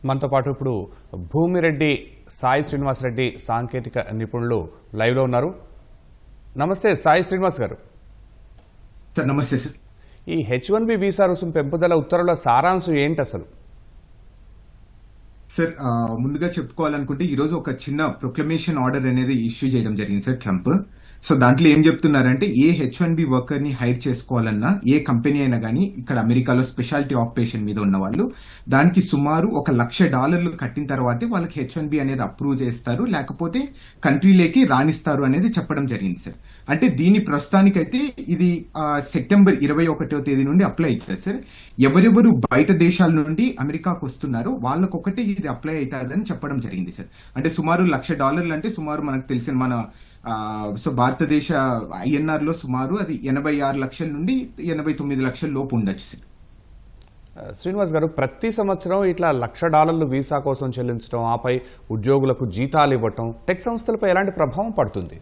మనతో పాటు ఇప్పుడు భూమిరెడ్డి సాయి శ్రీనివాస్ రెడ్డి సాంకేతిక నిపుణులు లైవ్లో ఉన్నారు. నమస్తే సాయి శ్రీనివాస్ గారు. సార్ నమస్తే సార్. ఈ H1B వీసా రుసుము పెంపుదల ఉత్తర్వుల సారాంశం ఏంటి అసలు? సార్ ముందుగా చెప్పుకోవాలనుకుంటే ఈరోజు ఒక చిన్న ప్రొక్లమేషన్ ఆర్డర్ అనేది ఇష్యూ చేయడం జరిగింది సార్ ట్రంప్. సో దాంట్లో ఏం చెప్తున్నారంటే ఏ H1B వర్కర్ ని హైర్ చేసుకోవాలన్నా ఏ కంపెనీ అయినా కానీ ఇక్కడ అమెరికాలో స్పెషాలిటీ ఆక్యుపేషన్ మీద ఉన్న వాళ్ళు దానికి సుమారు $1,00,000 కట్టిన తర్వాతే వాళ్ళకి H1B అనేది అప్రూవ్ చేస్తారు, లేకపోతే కంట్రీలోకి రాణిస్తారు అనేది చెప్పడం జరిగింది సార్. అంటే దీని ప్రస్తుతానికైతే ఇది సెప్టెంబర్ 21వ తేదీ నుండి అప్లై అవుతుంది సార్. ఎవరెవరు బయట దేశాల నుండి అమెరికాకు వస్తున్నారో వాళ్ళకొకటే ఇది అప్లై అవుతుందని చెప్పడం జరిగింది సార్. అంటే సుమారు $1,00,000 అంటే సుమారు మనకు తెలిసిన మన సో భారతదేశ INR లో సుమారు అది 86 లక్షల నుండి 89 లక్షల లోపు ఉండొచ్చు సార్. శ్రీనివాస్ గారు, ప్రతి సంవత్సరం ఇట్లా $1,00,000 వీసా కోసం చెల్లించడం, ఆపై ఉద్యోగులకు జీతాలు ఇవ్వటం టెక్ సంస్థలపై ఎలాంటి ప్రభావం పడుతుంది?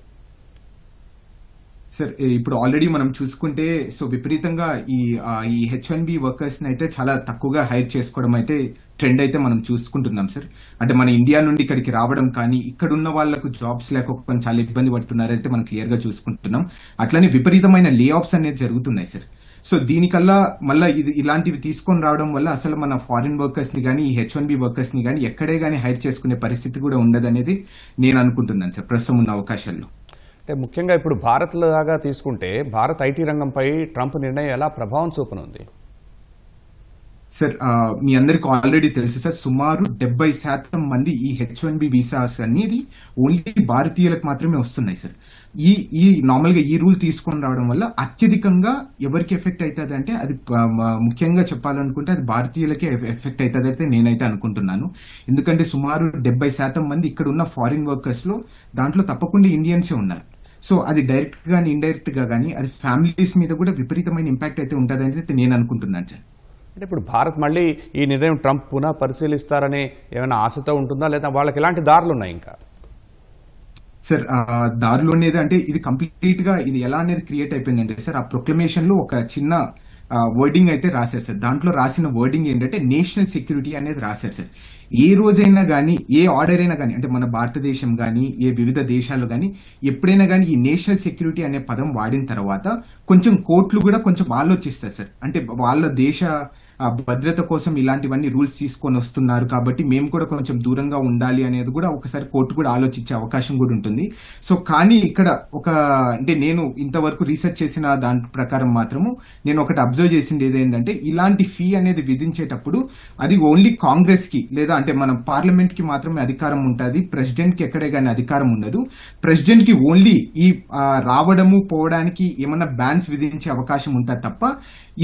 సార్ ఇప్పుడు ఆల్రెడీ మనం చూసుకుంటే సో విపరీతంగా ఈ H1B వర్కర్స్ ని అయితే చాలా తక్కువగా హైర్ చేసుకోవడం అయితే ట్రెండ్ అయితే మనం చూసుకుంటున్నాం సార్. అంటే మన ఇండియా నుండి ఇక్కడికి రావడం కానీ ఇక్కడ ఉన్న వాళ్లకు జాబ్స్ లేకపోతే చాలా ఇబ్బంది పడుతున్నారైతే మనం క్లియర్ గా చూసుకుంటున్నాం. అట్లనే విపరీతమైన లే ఆఫ్స్ అనేది జరుగుతున్నాయి సార్. సో దీనికల్లా మళ్ళీ ఇలాంటివి తీసుకొని రావడం వల్ల అసలు మన ఫారిన్ వర్కర్స్ ని కానీ ఈ H1B వర్కర్స్ ని కానీ ఎక్కడే కానీ హైర్ చేసుకునే పరిస్థితి కూడా ఉండదనేది నేను అనుకుంటున్నాను సార్ ప్రస్తుతం ఉన్న అవకాశాల్లో. అంటే ముఖ్యంగా ఇప్పుడు భారత్ లాగా తీసుకుంటే భారత్ ఐటీ రంగంపై ట్రంప్ నిర్ణయం ఎలా ప్రభావం చూపనుంది? సార్ మీ అందరికి ఆల్రెడీ తెలుసు సార్, సుమారు 70% మంది ఈ H1B వీసాస్ అనేది ఓన్లీ భారతీయులకు మాత్రమే వస్తున్నాయి సార్. ఈ నార్మల్ గా ఈ రూల్ తీసుకొని రావడం వల్ల అత్యధికంగా ఎవరికి ఎఫెక్ట్ అవుతుంది అంటే అది ముఖ్యంగా చెప్పాలనుకుంటే అది భారతీయులకే ఎఫెక్ట్ అవుతుంది అయితే నేనైతే అనుకుంటున్నాను. ఎందుకంటే సుమారు 70% మంది ఇక్కడ ఉన్న ఫారిన్ వర్కర్స్ లో దాంట్లో తప్పకుండా ఇండియన్సే ఉన్నారు. సో అది డైరెక్ట్ గానీ ఇండైరెక్ట్ గా కానీ అది ఫ్యామిలీస్ మీద కూడా విపరీతమైన ఇంపాక్ట్ అయితే ఉంటుంది అనేది నేను అనుకుంటున్నాను సార్. అంటే ఇప్పుడు భారత్ మళ్ళీ ఈ నిర్ణయం ట్రంప్ పునః పరిశీలిస్తారని ఏమైనా ఆశతో ఉంటుందా, లేదా వాళ్ళకి ఎలాంటి దారులు ఉన్నాయి ఇంకా? సార్ దారులు అనేది అంటే ఇది కంప్లీట్ గా ఇది ఎలా అనేది క్రియేట్ అయిపోయిందంటే సార్ ఆ ప్రొక్లమేషన్ లో ఒక చిన్న వర్డింగ్ అయితే రాశారు సార్. దాంట్లో రాసిన వర్డింగ్ ఏంటంటే నేషనల్ సెక్యూరిటీ అనేది రాశారు సార్. ఏ రోజైనా కానీ ఏ ఆర్డర్ అయినా కానీ అంటే మన భారతదేశం కానీ ఏ వివిధ దేశాల్లో కానీ ఎప్పుడైనా కానీ ఈ నేషనల్ సెక్యూరిటీ అనే పదం వాడిన తర్వాత కొంచెం కోర్టులు కూడా కొంచెం ఆలోచిస్తారు సార్. అంటే వాళ్ళ దేశ భద్రత కోసం ఇలాంటివన్నీ రూల్స్ తీసుకొని వస్తున్నారు కాబట్టి మేము కూడా కొంచెం దూరంగా ఉండాలి అనేది కూడా ఒకసారి కోర్టు కూడా ఆలోచించే అవకాశం కూడా ఉంటుంది. సో కానీ ఇక్కడ ఒక అంటే నేను ఇంతవరకు రీసెర్చ్ చేసిన దాని ప్రకారం మాత్రము నేను ఒకటి అబ్జర్వ్ చేసింది ఏదేంటంటే ఇలాంటి ఫీ అనేది విధించేటప్పుడు అది ఓన్లీ కాంగ్రెస్ కి లేదా అంటే మన పార్లమెంట్ కి మాత్రమే అధికారం ఉంటుంది, ప్రెసిడెంట్ కి ఎక్కడే కానీ అధికారం ఉండదు. ప్రెసిడెంట్ కి ఓన్లీ ఈ రావడము పోవడానికి ఏమన్నా బ్యాన్స్ విధించే అవకాశం ఉంటుంది తప్ప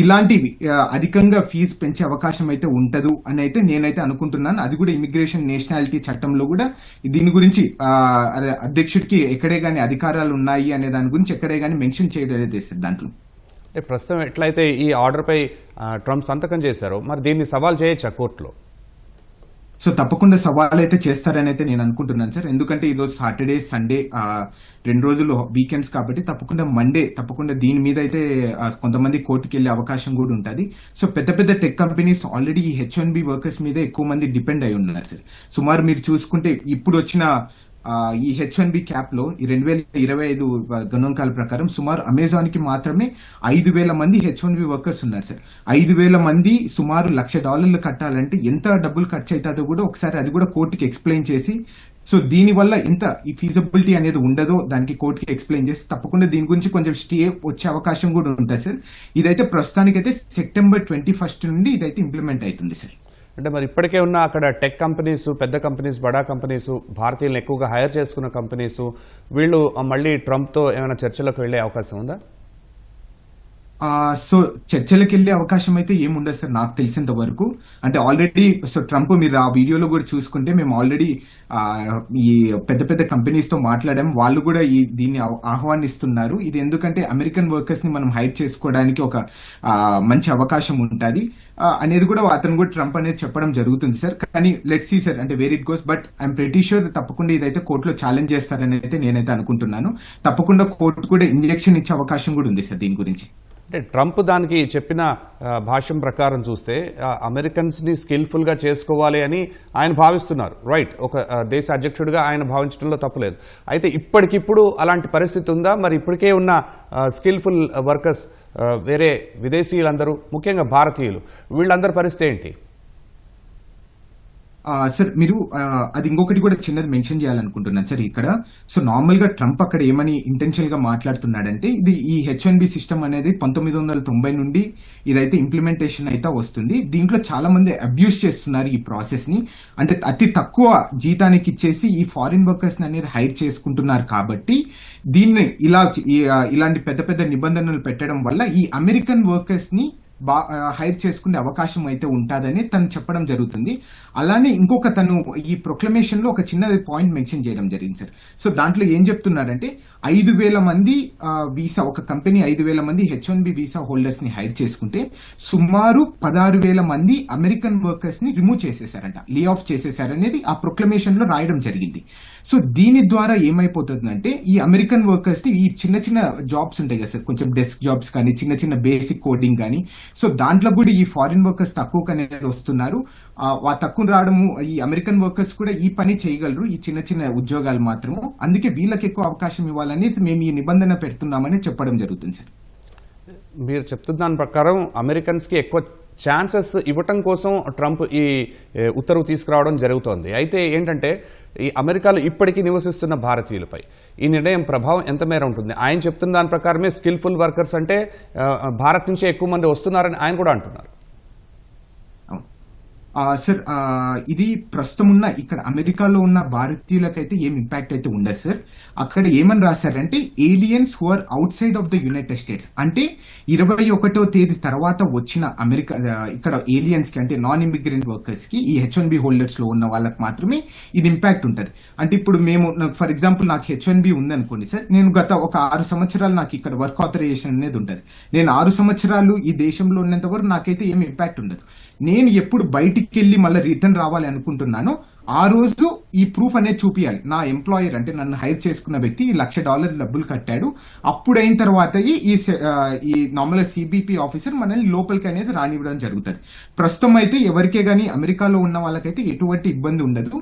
ఇలాంటివి అధికంగా ఫీజు పెంచే అవకాశం అయితే ఉంటదు అని అయితే నేనైతే అనుకుంటున్నాను. అది కూడా ఇమిగ్రేషన్ నేషనాలిటీ చట్టంలో కూడా దీని గురించి అధ్యక్షుడికి ఎక్కడే గానీ అధికారాలు ఉన్నాయి అనే దాని గురించి ఎక్కడే గానీ మెన్షన్ చేయడం అనేది దాంట్లో. ప్రస్తుతం ఎట్లయితే ఈ ఆర్డర్ పై ట్రంప్ సంతకం చేశారో మరి దీన్ని సవాల్ చేయొచ్చా కోర్టులో? సో తప్పకుండా సవాల్ అయితే చేస్తారని అయితే నేను అనుకుంటున్నాను సార్. ఎందుకంటే ఈరోజు సాటర్డే సండే 2 రోజులు వీకెండ్స్ కాబట్టి తప్పకుండా మండే తప్పకుండా దీని మీద అయితే కొంతమంది కోర్టుకి వెళ్లే అవకాశం కూడా ఉంటుంది. సో పెద్ద పెద్ద టెక్ కంపెనీస్ ఆల్రెడీ ఈ H1B వర్కర్స్ మీద ఎక్కువ మంది డిపెండ్ అయి ఉన్నారు సార్. సుమారు మీరు చూసుకుంటే ఇప్పుడు వచ్చిన ఈ H1B క్యాప్ లో ఈ 2025 గణాంకాల ప్రకారం సుమారు అమెజాన్ కి మాత్రమే 5,000 మంది H1B వర్కర్స్ ఉన్నారు సార్. 5,000 మంది సుమారు $1,00,000 కట్టాలంటే ఎంత డబ్బులు ఖర్చు అవుతుందో కూడా ఒకసారి అది కూడా కోర్టుకి ఎక్స్ప్లెయిన్ చేసి సో దీని వల్ల ఎంత ఈ ఫీజిబిలిటీ అనేది ఉండదో దానికి కోర్టుకి ఎక్స్ప్లెయిన్ చేసి తప్పకుండా దీని గురించి కొంచెం స్టే వచ్చే అవకాశం కూడా ఉంటుంది సార్. ఇదైతే ప్రస్తుతానికైతే సెప్టెంబర్ 21 నుండి ఇదైతే ఇంప్లిమెంట్ అవుతుంది సార్. అంటే మరి ఇప్పటికే ఉన్న అక్కడ టెక్ కంపెనీస్, పెద్ద కంపెనీస్, బడా కంపెనీస్, భారతీయులను ఎక్కువగా హైర్ చేసుకున్న కంపెనీస్ వీళ్ళు మళ్ళీ ట్రంప్తో ఏమైనా చర్చలకు వెళ్లే అవకాశం ఉందా? సో చర్చలకు వెళ్లే అవకాశం అయితే ఏముండదు సార్ నాకు తెలిసినంత వరకు. అంటే ఆల్రెడీ సో ట్రంప్ మీరు ఆ వీడియోలో కూడా చూసుకుంటే మేము ఆల్రెడీ ఈ పెద్ద పెద్ద కంపెనీస్ తో మాట్లాడాం, వాళ్ళు కూడా దీన్ని ఆహ్వానిస్తున్నారు. ఇది ఎందుకంటే అమెరికన్ వర్కర్స్ ని మనం హైర్ చేసుకోవడానికి ఒక మంచి అవకాశం ఉంటుంది అనేది కూడా అతను కూడా ట్రంప్ అనేది చెప్పడం జరుగుతుంది సార్. కానీ లెట్స్ సీ సార్ అంటే where it goes. But I'm pretty sure తప్పకుండా ఇదైతే కోర్టులో ఛాలెంజ్ చేస్తారని అయితే నేనైతే అనుకుంటున్నాను. తప్పకుండా కోర్టు కూడా ఇంజెక్షన్ ఇచ్చే అవకాశం కూడా ఉంది సార్ దీని గురించి. అంటే ట్రంప్ దానికి చెప్పిన భాష్యం ప్రకారం చూస్తే అమెరికన్స్ని స్కిల్ఫుల్గా చేసుకోవాలి అని ఆయన భావిస్తున్నారు. రైట్, ఒక దేశ అధ్యక్షుడిగా ఆయన భావించడంలో తప్పులేదు. అయితే ఇప్పటికిప్పుడు అలాంటి పరిస్థితి ఉందా? మరి ఇప్పటికే ఉన్న స్కిల్ఫుల్ వర్కర్స్, వేరే విదేశీయులందరూ, ముఖ్యంగా భారతీయులు, వీళ్ళందరి పరిస్థితి ఏంటి? సార్ మీరు అది ఇంకొకటి కూడా చిన్నది మెన్షన్ చేయాలనుకుంటున్నాను సార్ ఇక్కడ. సో నార్మల్ గా ట్రంప్ అక్కడ ఏమని ఇంటెన్షనల్ గా మాట్లాడుతున్నాడంటే, ఇది ఈ H1B సిస్టమ్ అనేది 1990 నుండి ఇదైతే ఇంప్లిమెంటేషన్ అయితే వస్తుంది. దీంట్లో చాలా మంది అబ్యూస్ చేస్తున్నారు ఈ ప్రాసెస్ ని. అంటే అతి తక్కువ జీతానికి ఇచ్చేసి ఈ ఫారిన్ వర్కర్స్ అనేది హైర్ చేసుకుంటున్నారు. కాబట్టి దీన్ని ఇలాంటి పెద్ద పెద్ద నిబంధనలు పెట్టడం వల్ల ఈ అమెరికన్ వర్కర్స్ ని హైర్ చేసుకునే అవకాశం అయితే ఉంటుందని తను చెప్పడం జరుగుతుంది. అలానే ఇంకొక తను ఈ ప్రొక్లమేషన్ లో ఒక చిన్న పాయింట్ మెన్షన్ చేయడం జరిగింది సార్. సో దాంట్లో ఏం చెప్తున్నాడంటే 5,000 మంది వీసా, ఒక కంపెనీ 5,000 మంది H1B వీసా హోల్డర్స్ ని హైర్ చేసుకుంటే సుమారు 16,000 మంది అమెరికన్ వర్కర్స్ ని రిమూవ్ చేసేసారంట, లే ఆఫ్ చేసేసారనేది ఆ ప్రొక్లమేషన్ లో రాయడం జరిగింది. సో దీని ద్వారా ఏమైపోతుందంటే ఈ అమెరికన్ వర్కర్స్ ని ఈ చిన్న చిన్న జాబ్స్ ఉంటాయి కదా సార్, కొంచెం డెస్క్ జాబ్స్ కానీ చిన్న చిన్న బేసిక్ కోడింగ్ కానీ, సో దాంట్లో కూడా ఈ ఫారిన్ వర్కర్స్ తక్కువ అనేది వస్తున్నారు. తక్కువ రావడము, ఈ అమెరికన్ వర్కర్స్ కూడా ఈ పని చేయగలరు, ఈ చిన్న చిన్న ఉద్యోగాలు మాత్రము. అందుకే వీళ్ళకి ఎక్కువ అవకాశం ఇవ్వాలని మేము ఈ నిబంధన పెడుతున్నామని చెప్పడం జరుగుతుంది సార్. మీరు చెప్తున్న దాని ప్రకారం అమెరికన్స్కి ఎక్కువ ఛాన్సెస్ ఇవ్వటం కోసం ట్రంప్ ఈ ఉత్తర్వు తీసుకురావడం జరుగుతోంది. అయితే ఏంటంటే ఈ అమెరికాలో ఇప్పటికీ నివసిస్తున్న భారతీయులపై ఈ నిర్ణయం ప్రభావం ఎంత మేర ఉంటుంది? ఆయన చెప్తున్న దాని ప్రకారమే స్కిల్ఫుల్ వర్కర్స్ అంటే భారత్ నుంచే ఎక్కువ మంది వస్తున్నారని ఆయన కూడా అంటున్నారు. సార్ ఇది ప్రస్తుతం ఉన్న ఇక్కడ అమెరికాలో ఉన్న భారతీయులకైతే ఏం ఇంపాక్ట్ అయితే ఉండదు సార్. అక్కడ ఏమని రాశారంటే aliens who are outside of the United States, అంటే 21వ తేదీ తర్వాత వచ్చిన అమెరికా ఇక్కడ ఏలియన్స్ కి, అంటే నాన్ ఇమిగ్రెంట్ వర్కర్స్ కి, ఈ H1B హోల్డర్స్ లో ఉన్న వాళ్ళకి మాత్రమే ఇది ఇంపాక్ట్ ఉంటుంది. అంటే ఇప్పుడు మేము, ఫర్ ఎగ్జాంపుల్ నాకు H1B ఉందనుకోండి సార్, నేను గత ఒక 6 సంవత్సరాలు నాకు ఇక్కడ వర్క్ ఆథరైజేషన్ అనేది ఉంటుంది. నేను 6 సంవత్సరాలు ఈ దేశంలో ఉన్నంత వరకు నాకైతే ఏమి ఇంపాక్ట్ ఉండదు. నేను ఎప్పుడు బయటికి వెళ్ళి మళ్ళీ రిటర్న్ రావాలి అనుకుంటున్నానో ఆ రోజు ఈ ప్రూఫ్ అనేది చూపించాలి. నా ఎంప్లాయర్, అంటే నన్ను హైర్ చేసుకున్న వ్యక్తి $1,00,000 డబ్బులు కట్టాడు. అప్పుడైన తర్వాత ఈ నార్మల్ CBP ఆఫీసర్ మనల్ని లోపలికి అనేది రానివ్వడం జరుగుతుంది. ప్రస్తుతం అయితే ఎవరికే గానీ అమెరికాలో ఉన్న వాళ్ళకైతే ఎటువంటి ఇబ్బంది ఉండదు.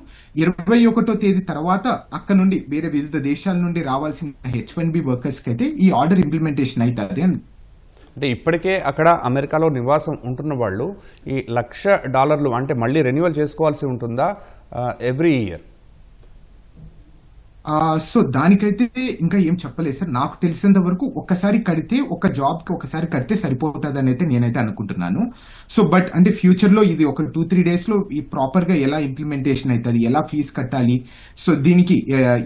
21వ తేదీ తర్వాత అక్కడ నుండి వేరే వివిధ దేశాల నుండి రావాల్సిన H1B వర్కర్స్ కి అయితే ఈ ఆర్డర్ ఇంప్లిమెంటేషన్ అవుతుంది అని. అంటే ఇప్పటికే అక్కడ అమెరికాలో నివాసం ఉంటున్న వాళ్ళు ఈ $1,00,000 అంటే మళ్ళీ రెన్యువల్ చేసుకోవాల్సి ఉంటుందా ఎవ్రీ ఇయర్? సో దానికైతే ఇంకా ఏం చెప్పలేదు సార్. నాకు తెలిసినంత వరకు ఒకసారి కడితే, ఒక జాబ్ కి ఒకసారి కడితే సరిపోతుంది అని అయితే నేనైతే అనుకుంటున్నాను. సో బట్ అంటే ఫ్యూచర్ లో ఇది ఒక 2-3 days లో ఈ ప్రాపర్ గా ఎలా ఇంప్లిమెంటేషన్ అవుతుంది, ఎలా ఫీజు కట్టాలి, సో దీనికి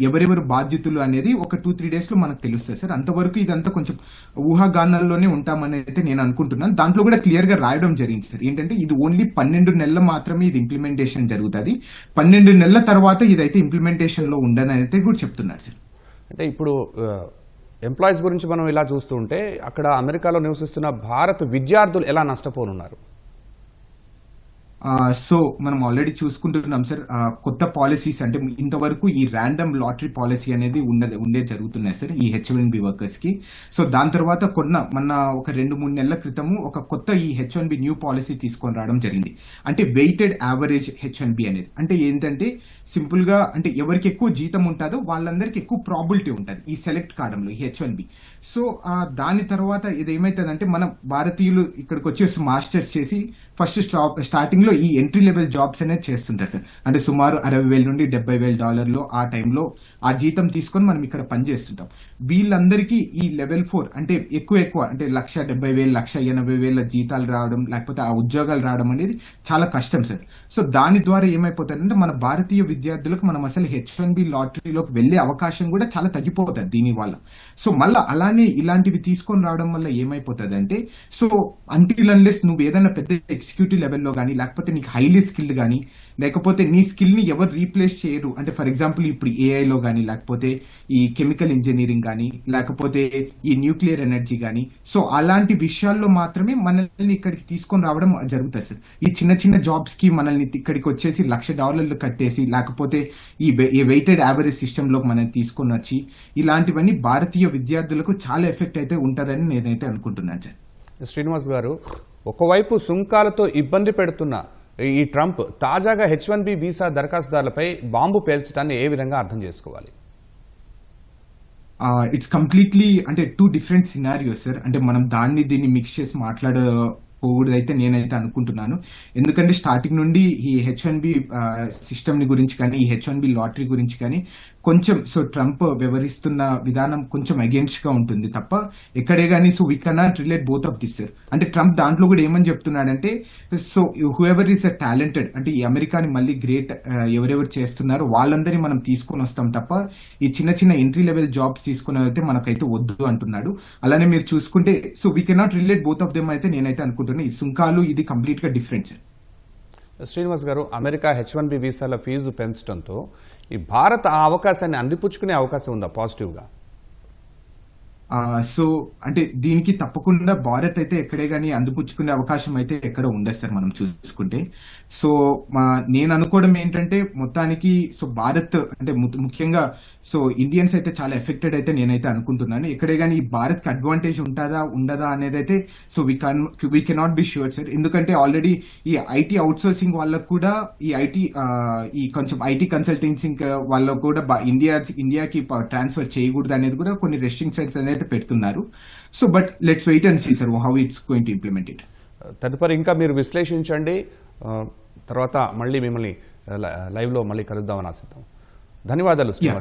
ఎవరెవరు బాధ్యతలు అనేది ఒక 2-3 days లో మనకు తెలుస్తుంది సార్. అంతవరకు ఇదంతా కొంచెం ఊహాగానాల్లోనే ఉంటామని అయితే నేను అనుకుంటున్నాను. దాంట్లో కూడా క్లియర్ గా రాయడం జరిగింది సార్. ఏంటంటే ఇది ఓన్లీ 12 నెలలు మాత్రమే ఇది ఇంప్లిమెంటేషన్ జరుగుతుంది. 12 నెలల తర్వాత ఇదైతే ఇంప్లిమెంటేషన్ లో ఉండని అయితే చెప్తున్నారు సార్. అంటే ఇప్పుడు ఎంప్లాయీస్ గురించి మనం ఇలా చూస్తుంటే అక్కడ అమెరికాలో నివసిస్తున్న భారత విద్యార్థులు ఎలా నష్టపోనున్నారు? సో మనం ఆల్రెడీ చూసుకుంటున్నాం సార్, కొత్త పాలసీస్, అంటే ఇంతవరకు ఈ ర్యాండమ్ లాటరీ పాలసీ అనేది ఉండే జరుగుతున్నాయి సార్ ఈ H1B వర్కర్స్ కి. సో దాని తర్వాత మొన్న ఒక 2-3 నెలల క్రితము ఒక కొత్త ఈ H1B న్యూ పాలసీ తీసుకొని రావడం జరిగింది. అంటే వెయిటెడ్ యావరేజ్ H1B అనేది, అంటే ఏంటంటే సింపుల్ గా, అంటే ఎవరికి ఎక్కువ జీతం ఉంటుందో వాళ్ళందరికీ ఎక్కువ ప్రాబిలిటీ ఉంటుంది ఈ సెలెక్ట్ కావడంలో ఈ H1B. సో దాని తర్వాత ఇది ఏమైతుందంటే మన భారతీయులు ఇక్కడికి వచ్చేసి మాస్టర్స్ చేసి ఫస్ట్ స్టార్టింగ్ లో ఈ ఎంట్రీ లెవెల్ జాబ్స్ అనేది చేస్తుంటారు సార్. అంటే సుమారు $60,000 నుండి $70,000 ఆ టైంలో ఆ జీతం తీసుకొని మనం ఇక్కడ పనిచేస్తుంటాం. వీళ్ళందరికీ ఈ లెవెల్ 4 అంటే ఎక్కువ అంటే $1,70,000, $1,80,000 జీతాలు రావడం, లేకపోతే ఆ ఉద్యోగాలు రావడం అనేది చాలా కష్టం సార్. సో దాని ద్వారా ఏమైపోతుందంటే మన భారతీయ విద్యార్థులకు మనం అసలు H1B లాటరీలోకి వెళ్లే అవకాశం కూడా చాలా తగ్గిపోతుంది దీని వల్ల. సో మళ్ళీ అలానే ఇలాంటివి తీసుకొని రావడం వల్ల ఏమైపోతుంది అంటే, సో అంటిల్ అన్లెస్ నువ్వు ఏదైనా పెద్ద ఎగ్జిక్యూటివ్ లెవెల్లో కానీ, లేకపోతే నీకు హైలీ స్కిల్డ్ కానీ, లేకపోతే నీ స్కిల్ ని ఎవరు రీప్లేస్ చేయరు. అంటే ఫర్ ఎగ్జాంపుల్ ఇప్పుడు ఏఐలో కానీ, లేకపోతే ఈ కెమికల్ ఇంజనీరింగ్ కానీ, లేకపోతే ఈ న్యూక్లియర్ ఎనర్జీ కానీ, సో అలాంటి విషయాల్లో మాత్రమే మనల్ని ఇక్కడికి తీసుకొని రావడం జరుగుతుంది సార్. ఈ చిన్న చిన్న జాబ్స్ కి మనల్ని ఇక్కడికి వచ్చేసి $1,00,000 కట్టేసి, లేకపోతే ఈ వెయిటెడ్ యావరేజ్ సిస్టమ్ లో మనం తీసుకొని వచ్చి, ఇలాంటివన్నీ భారతీయ విద్యార్థులకు చాలా ఎఫెక్ట్ అయితే ఉంటుందని నేనైతే అనుకుంటున్నాను సార్. శ్రీనివాస్ గారు, ఒకవైపు సుంకాలతో ఇబ్బంది పెడుతున్న ఈ ట్రంప్ తాజాగా H1B వీసా దరఖాస్తుదారులపై బాంబు పేల్చడాన్ని ఏ విధంగా అర్థం చేసుకోవాలి? ఇట్స్ కంప్లీట్లీ అంటే టూ డిఫరెంట్ సినారియోస్ సార్. అంటే మనం దీన్ని మిక్స్ చేసి మాట్లాడకూడదు అయితే నేనైతే అనుకుంటున్నాను. ఎందుకంటే స్టార్టింగ్ నుండి ఈ H1B సిస్టమ్ ని గురించి కానీ ఈ H1B లాటరీ గురించి కానీ కొంచెం ట్రంప్ వ్యవహరిస్తున్న విధానం కొంచెం అగేన్స్ట్ గా ఉంటుంది తప్ప ఎక్కడే కానీ we cannot relate both of this sir. అంటే ట్రంప్ దాంట్లో కూడా ఏమని చెప్తున్నాడంటే హూఎవర్ ఈస్ అ టాలెంటెడ్ అంటే ఈ అమెరికాని మళ్ళీ గ్రేట్ ఎవరెవరు చేస్తున్నారో వాళ్ళందరినీ మనం తీసుకొని వస్తాం తప్ప ఈ చిన్న చిన్న ఎంట్రీ లెవెల్ జాబ్స్ తీసుకుని అయితే మనకైతే వద్దు అంటున్నాడు. అలానే మీరు చూసుకుంటే we cannot relate both of them అయితే నేనైతే అనుకుంటున్నాను. ఈ సుంకాలు ఇది కంప్లీట్ గా డిఫరెంట్ సార్. శ్రీనివాస్ గారు, అమెరికా H1B వీసాల ఫీజు పెంచడంతో ఈ భారత్ ఆ అవకాశాన్ని అందిపుచ్చుకునే అవకాశం ఉందా పాజిటివ్గా? అంటే దీనికి తప్పకుండా భారత్ అయితే ఎక్కడే గానీ అందిపుచ్చుకునే అవకాశం అయితే ఎక్కడ ఉండదు సార్ మనం చూసుకుంటే. నేను అనుకోవడం ఏంటంటే మొత్తానికి భారత్ అంటే ముఖ్యంగా ఇండియన్స్ అయితే చాలా ఎఫెక్టెడ్ అయితే నేనైతే అనుకుంటున్నాను. ఎక్కడే గానీ భారత్ కి అడ్వాంటేజ్ ఉంటుందా ఉండదా అనేది అయితే we cannot be sure sir. ఎందుకంటే ఆల్రెడీ ఈ ఐటీ అవుట్ సోర్సింగ్ వాళ్ళకు కూడా ఈ కొంచెం ఐటీ కన్సల్టెన్సింగ్ వాళ్ళకు కూడా ఇండియాకి ట్రాన్స్ఫర్ చేయకూడదు అనేది కూడా కొన్ని రెస్ట్రిక్షన్స్ అనేది పెడుతున్నారు. But let's wait and see sir how it's going to implement it. తదుపరి ఇంకా మీరు విశ్లేషించండి, తర్వాత మళ్ళీ మిమ్మల్ని లైవ్లో మళ్ళీ కలుద్దామని ఆశిద్దాం. ధన్యవాదాలు శ్రీనివాస్.